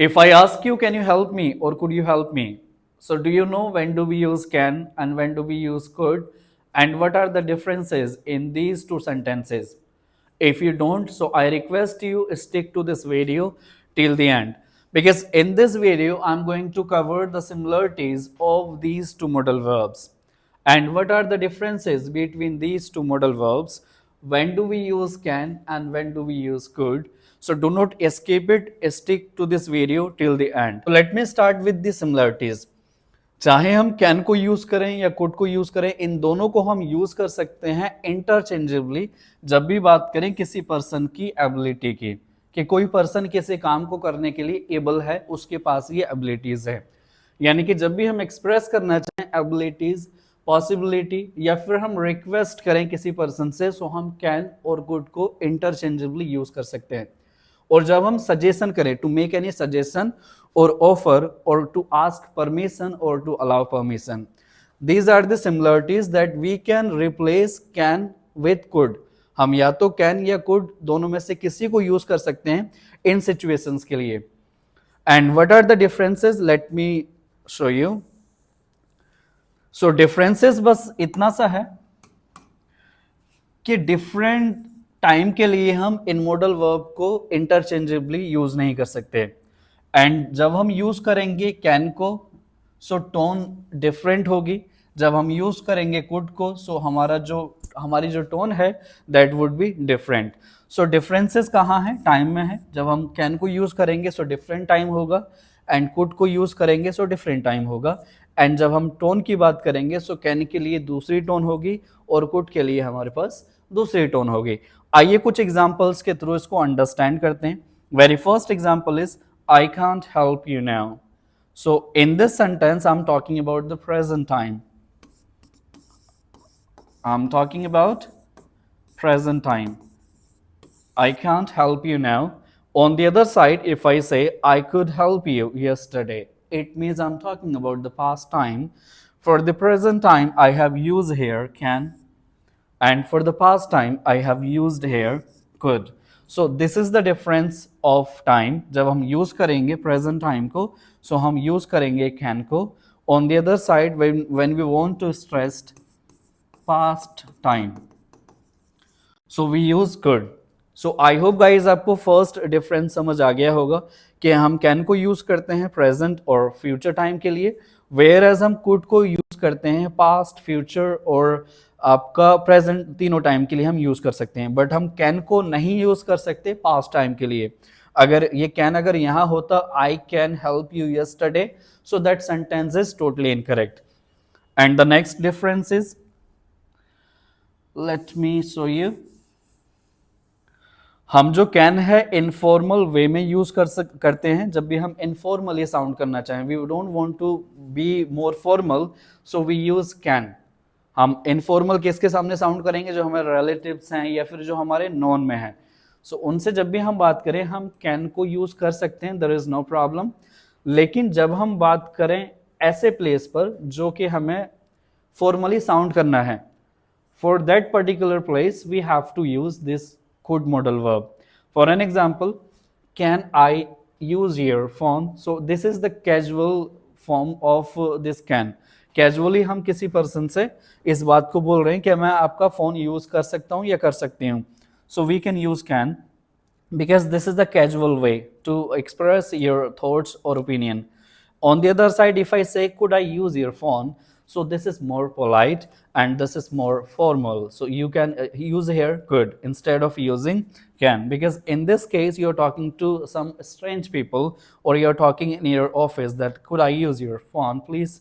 If I ask you, can you help me or could you help me? So, do you know when do we use can and when do we use could? And what are the differences in these two sentences? If you don't, so I request you stick to this video till the end, because in this video I'm going to cover the similarities of these two modal verbs and what are the differences between these two modal verbs, when do we use can and when do we use could. So do not escape it, stick to this video till the end. So let me start with the similarities. चाहे हम can को use करें या could को use करें, इन दोनों को हम यूज कर सकते हैं इंटरचेंजेबली जब भी बात करें किसी पर्सन की एबिलिटी की, कि कोई पर्सन किसी काम को करने के लिए एबल है, उसके पास ये एबिलिटीज है। यानी कि जब भी हम एक्सप्रेस करना चाहें एबिलिटीज, पॉसिबिलिटी या फिर हम रिक्वेस्ट करें किसी पर्सन से, सो हम कैन और कुड को इंटरचेंजेबली यूज कर सकते हैं। और जब हम सजेशन करें, to make any suggestion or offer or to ask permission or to allow permission, these are the similarities that we can replace can with could. हम या तो can या could दोनों में से किसी को यूज कर सकते हैं इन situations के लिए। And what are the differences? Let me show you. So differences बस इतना सा है कि different टाइम के लिए हम इन मॉडल वर्ब को इंटरचेंजेबली यूज नहीं कर सकते। एंड जब हम यूज करेंगे कैन को, सो टोन डिफरेंट होगी। जब हम यूज करेंगे कुड को, सो हमारी जो टोन है that would be different. So differences कहाँ हैं? टाइम में है। जब हम कैन को यूज करेंगे सो डिफरेंट टाइम होगा, एंड कुड को यूज करेंगे सो डिफरेंट टाइम होगा। एंड जब हम टोन की बात करेंगे सो कैन के लिए दूसरी टोन होगी और कुड के लिए हमारे पास दूसरी टोन होगी। आइए कुछ एग्जाम्पल्स के थ्रू इसको अंडरस्टैंड करते हैं। Very first example is I can't help you now. So in this sentence, I'm talking about the present time. I'm talking about present time. I can't help you now. On the other side, if I say I could help you yesterday, it means I'm talking about the past time. For the present time, I have used here can, and for the past time, I have used here could. So this is the difference of time. जब हम use करेंगे present time को, सो हम use करेंगे can को। On the other side when we want to stress past time, so we use could. So I hope guys आपको first difference समझ आ गया होगा कि हम कैन को यूज करते हैं प्रेजेंट और फ्यूचर टाइम के लिए, वेयर एज हम कुड को यूज करते हैं पास्ट, फ्यूचर और आपका प्रेजेंट, तीनों टाइम के लिए हम यूज कर सकते हैं। बट हम कैन को नहीं यूज कर सकते पास्ट टाइम के लिए। अगर ये कैन अगर यहां होता I can help you yesterday, so that sentence is totally incorrect. And the next difference is, let me show you. हम जो कैन है इनफॉर्मल वे में यूज करते हैं जब भी हम इनफॉर्मली साउंड करना चाहें। We don't want to be more formal, so we use can. हम इनफॉर्मल किसके सामने साउंड करेंगे? जो हमारे रिलेटिव्स हैं या फिर जो हमारे नॉन में हैं। सो उनसे जब भी हम बात करें हम कैन को यूज कर सकते हैं, देयर इज नो प्रॉब्लम। लेकिन जब हम बात करें ऐसे प्लेस पर जो कि हमें फॉर्मली साउंड करना है, for that particular place we have to use this could modal verb. For an example, can I use your phone? So this is the casual form of this can. Casually हम किसी person से इस बात को बोल रहे हैं कि मैं आपका फोन यूज कर सकता हूं या कर सकती हूं। So we can use can because this is the casual way to express your thoughts or opinion. On the other side, if I say could I use your phone, so this is more polite and this is more formal. So you can use here could instead of using can, because in this case you're talking to some strange people or you're talking in your office that could I use your phone please.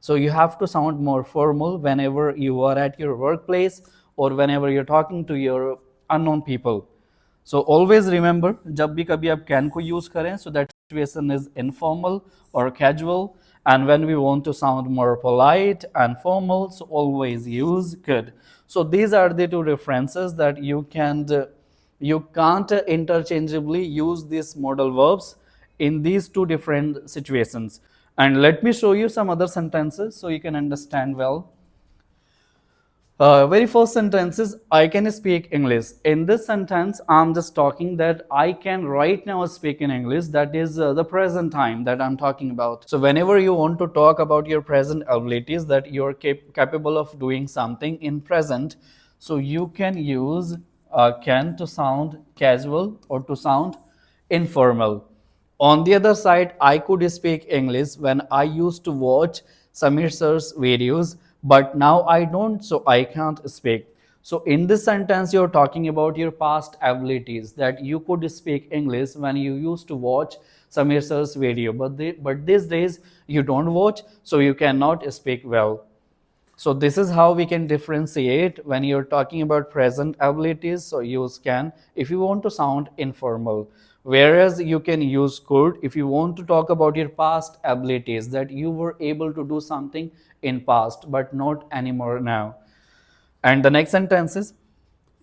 So you have to sound more formal whenever you are at your workplace or whenever you're talking to your unknown people. So always remember, जब भी कभी आप can को use करें, so that situation is informal or casual. And when we want to sound more polite and formal, so always use could. So these are the two differences that you can't interchangeably use these modal verbs in these two different situations. And let me show you some other sentences so you can understand well. Very first sentence is I can speak English. In this sentence, I'm just talking that I can right now speak in English. That is the present time that I'm talking about. So whenever you want to talk about your present abilities, that you're capable of doing something in present, so you can use can to sound casual or to sound informal. On the other side, I could speak English when I used to watch Samir sir's videos, but now I don't, so I can't speak. So in this sentence, you're talking about your past abilities, that you could speak English when you used to watch Samir sir's video, but these days you don't watch, so you cannot speak well. So this is how we can differentiate when you're talking about present abilities. So use can if you want to sound informal, whereas you can use could if you want to talk about your past abilities, that you were able to do something in past but not anymore now. And the next sentence is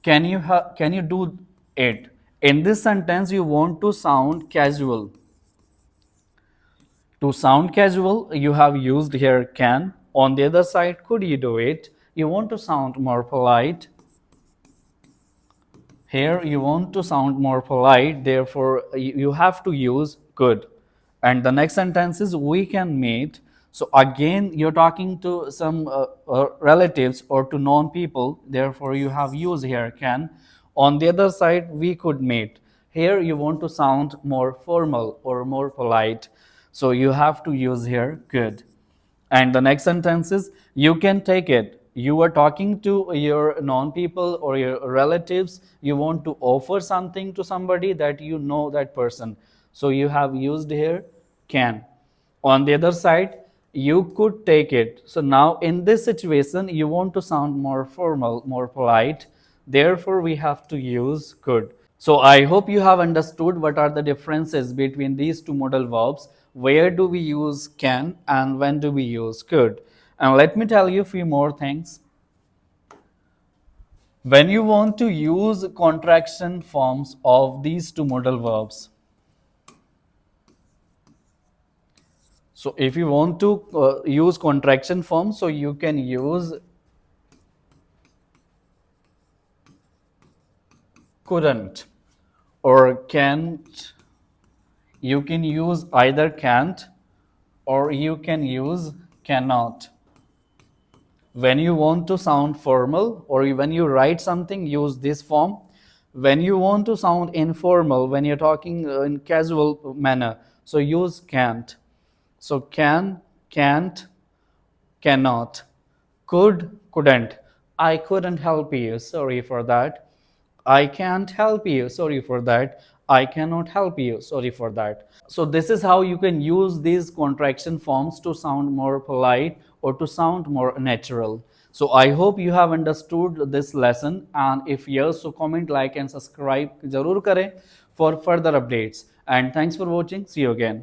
can you do it? In this sentence you want to sound casual. To sound casual, you have used here can. On the other side, could you do it? You want to sound more polite. Here, you want to sound more polite, therefore, you have to use could. And the next sentence is we can meet. So, again, you're talking to some relatives or to known people, therefore, you have used here can. On the other side, we could meet. Here, you want to sound more formal or more polite. So, you have to use here could. And the next sentence is you can take it. You are talking to your non people or your relatives. You want to offer something to somebody that you know that person. So you have used here can. On the other side, you could take it. So now in this situation, you want to sound more formal, more polite. Therefore, we have to use could. So I hope you have understood what are the differences between these two modal verbs. Where do we use can and when do we use could? And let me tell you a few more things. When you want to use contraction forms of these two modal verbs, so if you want to use contraction forms, so you can use couldn't or can't. You can use either can't or you can use cannot. When you want to sound formal or when you write something, use this form. When you want to sound informal, when you're talking in casual manner, so use can't. So can, can't, cannot, could, couldn't. I couldn't help you, sorry for that. I can't help you, sorry for that. I cannot help you, sorry for that. So this is how you can use these contraction forms to sound more polite or to sound more natural. So I hope you have understood this lesson, and if yes, so comment, like and subscribe जरूर करें for further updates. And thanks for watching. See you again.